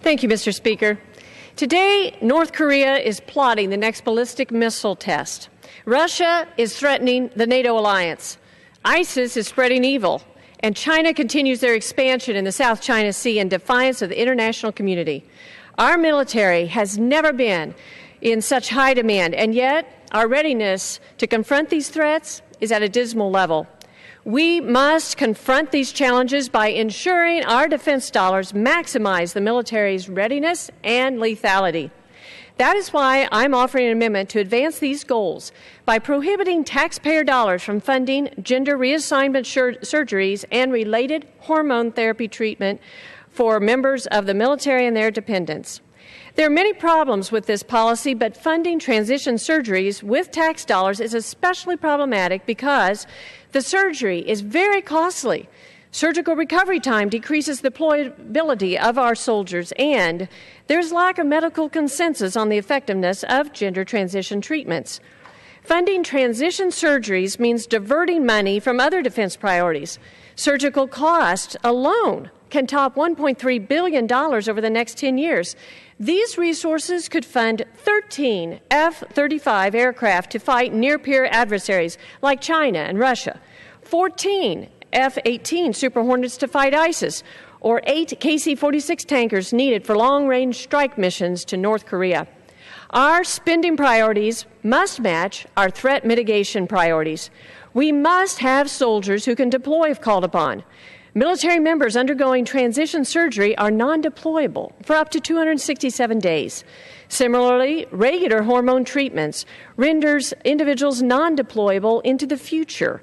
Thank you, Mr. Speaker. Today, North Korea is plotting the next ballistic missile test. Russia is threatening the NATO alliance. ISIS is spreading evil. And China continues their expansion in the South China Sea in defiance of the international community. Our military has never been in such high demand, and yet our readiness to confront these threats is at a dismal level. We must confront these challenges by ensuring our defense dollars maximize the military's readiness and lethality. That is why I'm offering an amendment to advance these goals by prohibiting taxpayer dollars from funding gender reassignment surgeries and related hormone therapy treatment for members of the military and their dependents. There are many problems with this policy, but funding transition surgeries with tax dollars is especially problematic because the surgery is very costly. Surgical recovery time decreases the deployability of our soldiers, and there's lack of medical consensus on the effectiveness of gender transition treatments. Funding transition surgeries means diverting money from other defense priorities. Surgical costs alone can top $1.3 billion over the next 10 years. These resources could fund 13 F-35 aircraft to fight near-peer adversaries like China and Russia, 14 F-18 Super Hornets to fight ISIS, or 8 KC-46 tankers needed for long-range strike missions to North Korea. Our spending priorities must match our threat mitigation priorities. We must have soldiers who can deploy if called upon. Military members undergoing transition surgery are non-deployable for up to 267 days. Similarly, regular hormone treatments renders individuals non-deployable into the future.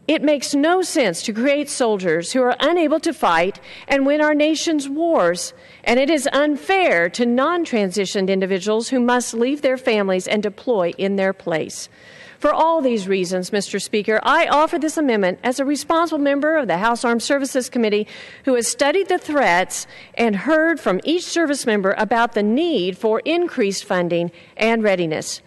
It makes no sense to create soldiers who are unable to fight and win our nation's wars, and it is unfair to non-transitioned individuals who must leave their families and deploy in their place. For all these reasons, Mr. Speaker, I offer this amendment as a responsible member of the House Armed Services Committee who has studied the threats and heard from each service member about the need for increased funding and readiness.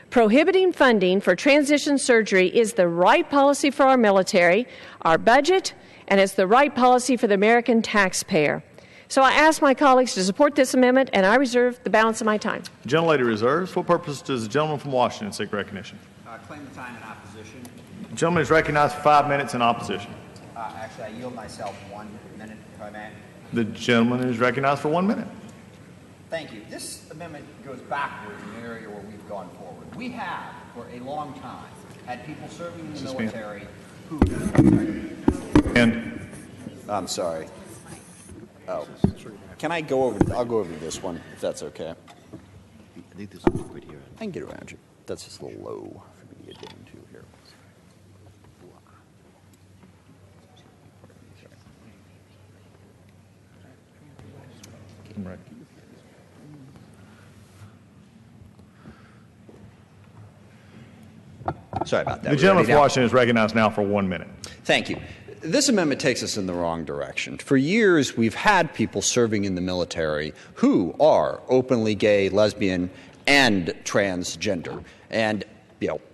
Prohibiting funding for transition surgery is the right policy for our military, our budget, and it's the right policy for the American taxpayer. So I ask my colleagues to support this amendment, and I reserve the balance of my time. The gentlelady reserves. For what purpose does the gentleman from Washington seek recognition? Claim the time in opposition. The gentleman is recognized for 5 minutes in opposition. Actually, I yield myself 1 minute, if I may. The gentleman is recognized for 1 minute. Thank you. This amendment goes backwards in an area where we've gone forward. We have, for a long time, had people serving in the military who... And I'm sorry. Oh. Can I go over... I'll go over this one, if that's okay. I think this is right here. I can get around you. That's just a little low for me to get down to here. right. Sorry about that. The gentleman from Washington is recognized now for 1 minute. Thank you. This amendment takes us in the wrong direction. For years, we've had people serving in the military who are openly gay, lesbian, and transgender. And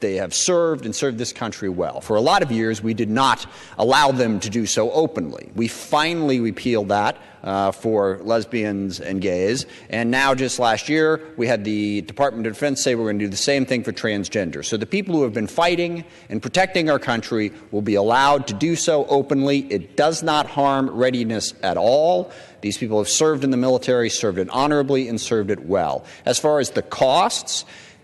they have served and served this country well. For a lot of years, we did not allow them to do so openly. We finally repealed that for lesbians and gays. And now, just last year, we had the Department of Defense say we're going to do the same thing for transgender. So the people who have been fighting and protecting our country will be allowed to do so openly. It does not harm readiness at all. These people have served in the military, served it honorably, and served it well. As far as the costs,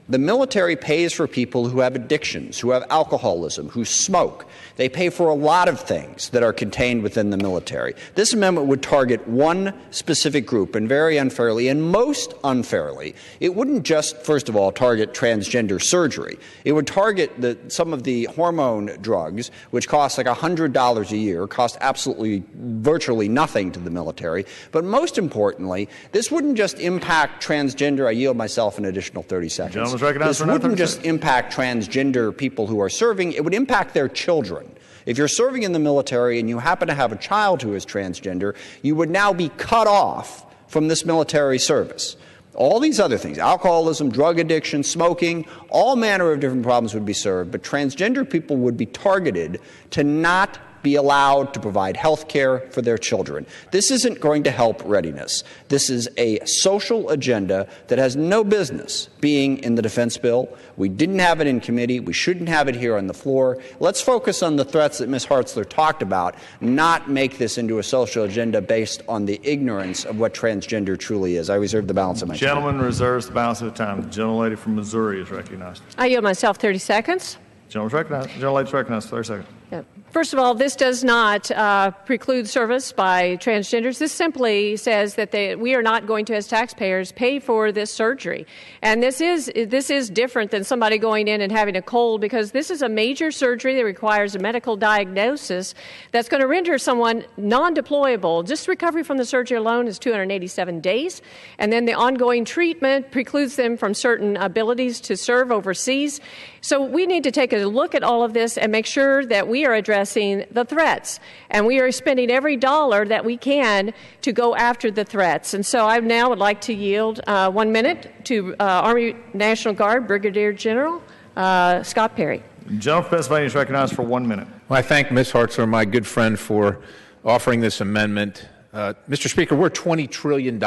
the military pays for people who have addictions, who have alcoholism, who smoke. They pay for a lot of things that are contained within the military. This amendment would target one specific group, and very unfairly, and most unfairly, it wouldn't just, first of all, target transgender surgery. It would target some of the hormone drugs, which cost like $100 a year, cost absolutely virtually nothing to the military. But most importantly, this wouldn't just impact transgender. I yield myself an additional 30 seconds. This wouldn't just impact transgender people who are serving. It would impact their children. If you're serving in the military and you happen to have a child who is transgender, you would now be cut off from this military service. All these other things, alcoholism, drug addiction, smoking, all manner of different problems would be served, but transgender people would be targeted to not be allowed to provide health care for their children. This isn't going to help readiness. This is a social agenda that has no business being in the defense bill. We didn't have it in committee. We shouldn't have it here on the floor. Let's focus on the threats that Ms. Hartzler talked about, not make this into a social agenda based on the ignorance of what transgender truly is. I reserve the balance of my time. Gentleman reserves the balance of the time. The gentlelady from Missouri is recognized. I yield myself 30 seconds. Gentleman's recognized. Gentlelady's recognized. 30 seconds. Yeah. First of all, this does not preclude service by transgenders. This simply says that we are not going to, as taxpayers, pay for this surgery. And this is different than somebody going in and having a cold, because this is a major surgery that requires a medical diagnosis that's going to render someone non-deployable. Just recovery from the surgery alone is 287 days. And then the ongoing treatment precludes them from certain abilities to serve overseas. So we need to take a look at all of this and make sure that we are addressing the threats. And we are spending every dollar that we can to go after the threats. And so I now would like to yield 1 minute to Army National Guard Brigadier General Scott Perry. Gentleman from Pennsylvania is recognized for 1 minute. Well, I thank Ms. Hartzler, my good friend, for offering this amendment. Mr. Speaker, we're $20 trillion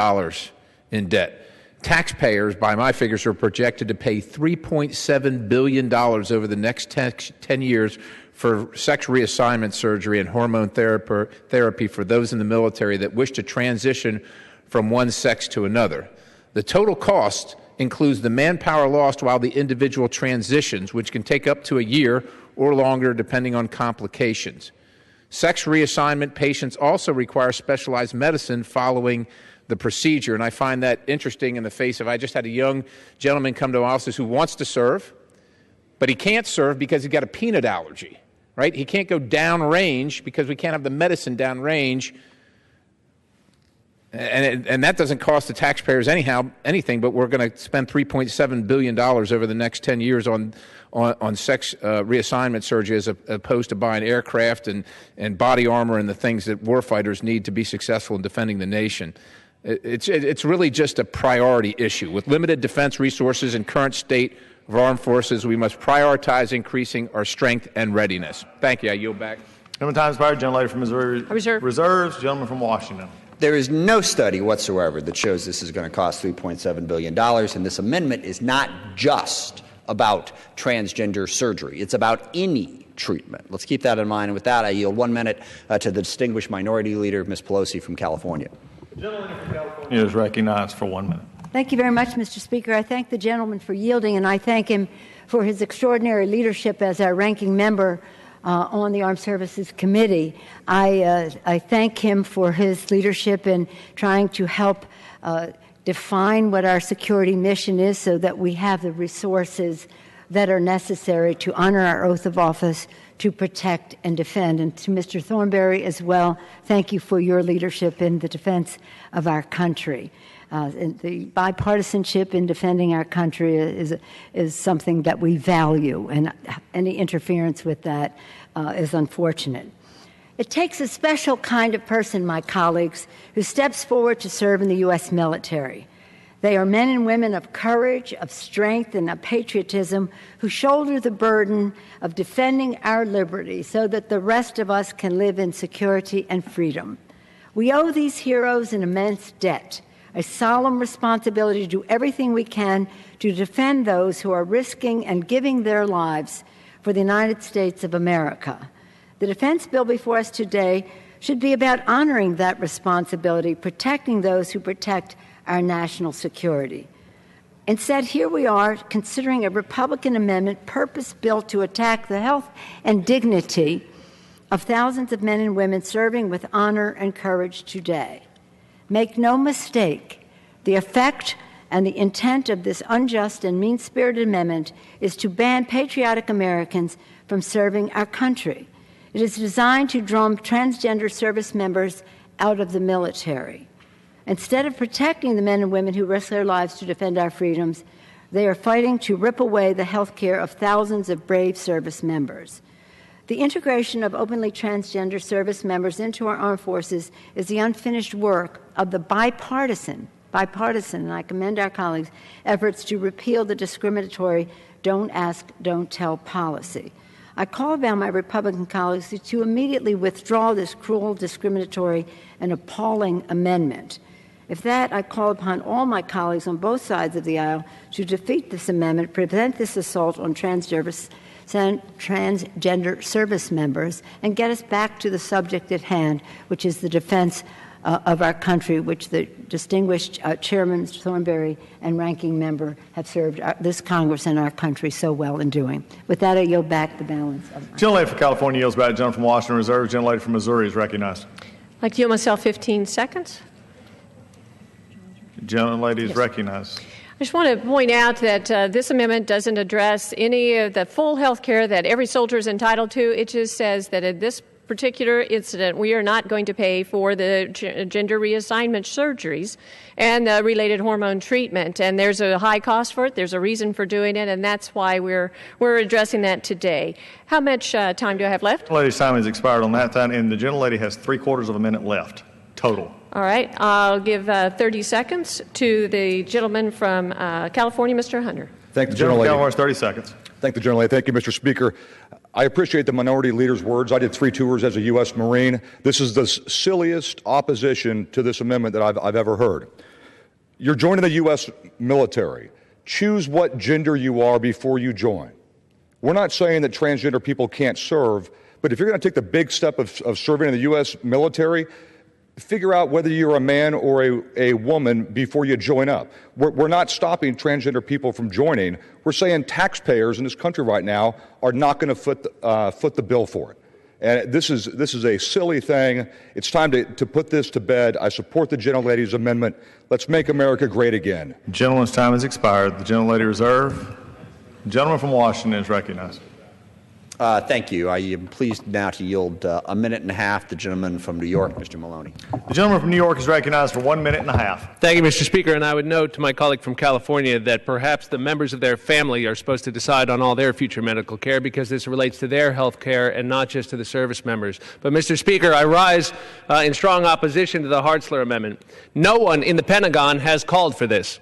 in debt. Taxpayers, by my figures, are projected to pay $3.7 billion over the next 10 years for sex reassignment surgery and hormone therapy for those in the military that wish to transition from one sex to another. The total cost includes the manpower lost while the individual transitions, which can take up to a year or longer depending on complications. Sex reassignment patients also require specialized medicine following the procedure, and I find that interesting in the face of, I just had a young gentleman come to my office who wants to serve, but he can't serve because he's got a peanut allergy, right? He can't go downrange because we can't have the medicine downrange, and that doesn't cost the taxpayers anything, but we're going to spend $3.7 billion over the next 10 years on sex reassignment surgery as opposed to buying aircraft and body armor and the things that warfighters need to be successful in defending the nation. It's really just a priority issue. With limited defense resources and current state of our armed forces, we must prioritize increasing our strength and readiness. Thank you. I yield back. Gentleman, time expired. Gentlelady from Missouri reserves. Gentleman from Washington. There is no study whatsoever that shows this is going to cost $3.7 billion, and this amendment is not just about transgender surgery. It's about any treatment. Let's keep that in mind. And with that, I yield 1 minute to the distinguished Minority Leader, Ms. Pelosi from California. The gentleman from California is recognized for 1 minute. Thank you very much, Mr. Speaker. I thank the gentleman for yielding, and I thank him for his extraordinary leadership as our ranking member on the Armed Services Committee. I thank him for his leadership in trying to help define what our security mission is so that we have the resources that are necessary to honor our oath of office, to protect and defend. And to Mr. Thornberry as well, thank you for your leadership in the defense of our country. The bipartisanship in defending our country is something that we value, and any interference with that is unfortunate. It takes a special kind of person, my colleagues, who steps forward to serve in the U.S. military. They are men and women of courage, of strength, and of patriotism who shoulder the burden of defending our liberty so that the rest of us can live in security and freedom. We owe these heroes an immense debt, a solemn responsibility to do everything we can to defend those who are risking and giving their lives for the United States of America. The defense bill before us today should be about honoring that responsibility, protecting those who protect our national security. Instead, here we are considering a Republican amendment purpose-built to attack the health and dignity of thousands of men and women serving with honor and courage today. Make no mistake, the effect and the intent of this unjust and mean-spirited amendment is to ban patriotic Americans from serving our country. It is designed to drum transgender service members out of the military. Instead of protecting the men and women who risk their lives to defend our freedoms, they are fighting to rip away the health care of thousands of brave service members. The integration of openly transgender service members into our armed forces is the unfinished work of the bipartisan, and I commend our colleagues, efforts to repeal the discriminatory don't ask, don't tell policy. I call upon my Republican colleagues to immediately withdraw this cruel, discriminatory, and appalling amendment. If that, I call upon all my colleagues on both sides of the aisle to defeat this amendment, prevent this assault on transgender service members, and get us back to the subject at hand, which is the defense of our country, which the distinguished Chairman Thornberry and Ranking Member have served this Congress and our country so well in doing. With that, I yield back the balance of my Gentlelady from California yields back. Gentleman from Washington reserves. Gentlelady from Missouri is recognized. I'd like to yield myself 15 seconds. Gentlelady is recognized. I just want to point out that this amendment doesn't address any of the full health care that every soldier is entitled to. It just says that in this particular incident, we are not going to pay for the gender reassignment surgeries and the related hormone treatment. And there's a high cost for it. There's a reason for doing it, and that's why we're addressing that today. How much time do I have left? The lady's time has expired on that time, and the gentlelady has 3/4 of a minute left total. All right. I'll give 30 seconds to the gentleman from California, Mr. Hunter. Thank the gentlelady. California, 30 seconds. Thank the gentlelady. Thank you, Mr. Speaker. I appreciate the minority leader's words. I did 3 tours as a U.S. Marine. This is the silliest opposition to this amendment that I've ever heard. You're joining the U.S. military. Choose what gender you are before you join. We're not saying that transgender people can't serve, but if you're going to take the big step of serving in the U.S. military, figure out whether you're a man or a woman before you join up. We're not stopping transgender people from joining. We're saying taxpayers in this country right now are not going to foot the bill for it. And this is a silly thing. It's time to put this to bed. I support the gentlelady's amendment. Let's make America great again. The gentleman's time has expired. The gentlelady reserve. The gentleman from Washington is recognized. Thank you. I am pleased now to yield a minute and a half. The gentleman from New York, Mr. Maloney. The gentleman from New York is recognized for 1 minute and a half. Thank you, Mr. Speaker. And I would note to my colleague from California that perhaps the members of their family are supposed to decide on all their future medical care because this relates to their health care and not just to the service members. But, Mr. Speaker, I rise in strong opposition to the Hartzler Amendment. No one in the Pentagon has called for this.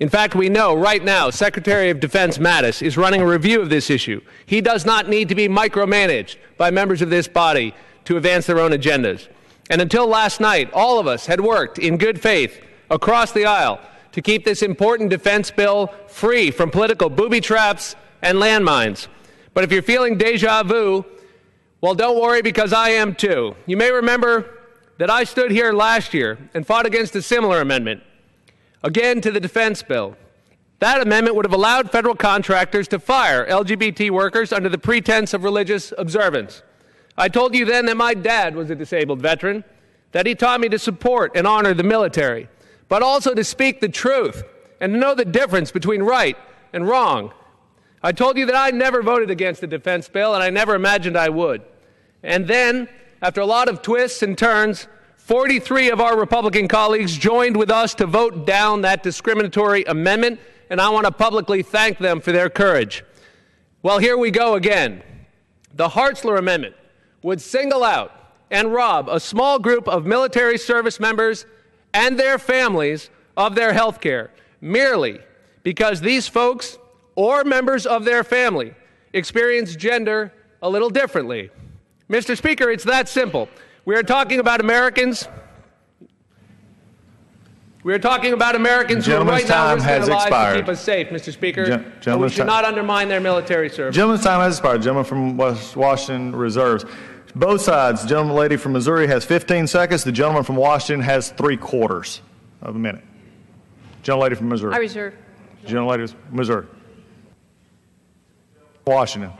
In fact, we know right now Secretary of Defense Mattis is running a review of this issue. He does not need to be micromanaged by members of this body to advance their own agendas. And until last night, all of us had worked in good faith across the aisle to keep this important defense bill free from political booby traps and landmines. But if you're feeling deja vu, well, don't worry, because I am too. You may remember that I stood here last year and fought against a similar amendment. Again, to the defense bill. That amendment would have allowed federal contractors to fire LGBT workers under the pretense of religious observance. I told you then that my dad was a disabled veteran, that he taught me to support and honor the military, but also to speak the truth and to know the difference between right and wrong. I told you that I never voted against the defense bill, and I never imagined I would. And then, after a lot of twists and turns, 43 of our Republican colleagues joined with us to vote down that discriminatory amendment, and I want to publicly thank them for their courage. Well, here we go again. The Hartzler Amendment would single out and rob a small group of military service members and their families of their health care, merely because these folks or members of their family experience gender a little differently. Mr. Speaker, it's that simple. We are talking about Americans. We are talking about Americans who right now risk their lives to keep us safe, Mr. Speaker. And we should not undermine their military service. Gentleman's time has expired. Gentleman from Washington reserves. Both sides. The gentleman from Missouri has 15 seconds. The gentleman from Washington has 3/4 of a minute. Gentlelady from Missouri. I reserve. Gentlelady from Missouri. Washington.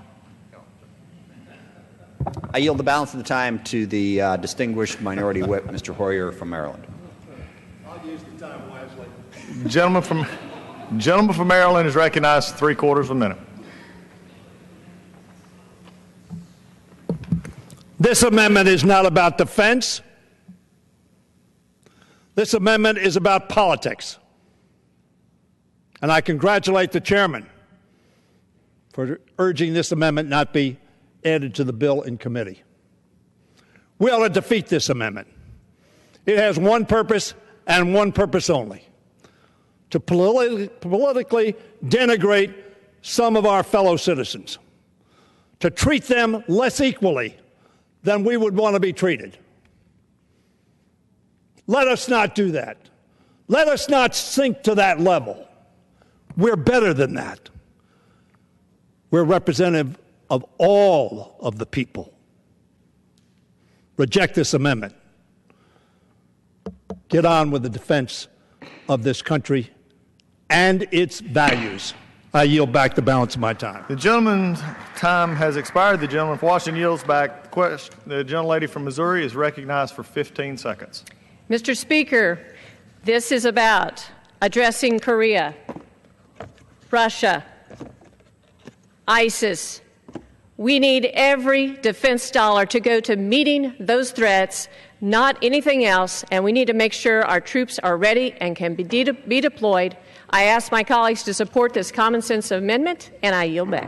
I yield the balance of the time to the distinguished minority whip, Mr. Hoyer from Maryland. I'll use the time wisely. Gentleman from Maryland is recognized for 3/4 of a minute. This amendment is not about defense. This amendment is about politics. And I congratulate the chairman for urging this amendment not be added to the bill in committee. We ought to defeat this amendment. It has one purpose and one purpose only: to politically denigrate some of our fellow citizens, to treat them less equally than we would want to be treated. Let us not do that. Let us not sink to that level. We're better than that. We're representative of all of the people. Reject this amendment. Get on with the defense of this country and its values. I yield back the balance of my time. The gentleman's time has expired. The gentleman from Washington yields back. The gentlelady from Missouri is recognized for 15 seconds. Mr. Speaker, this is about addressing Korea, Russia, ISIS. We need every defense dollar to go to meeting those threats, not anything else, and we need to make sure our troops are ready and can be deployed. I ask my colleagues to support this common sense amendment, and I yield back.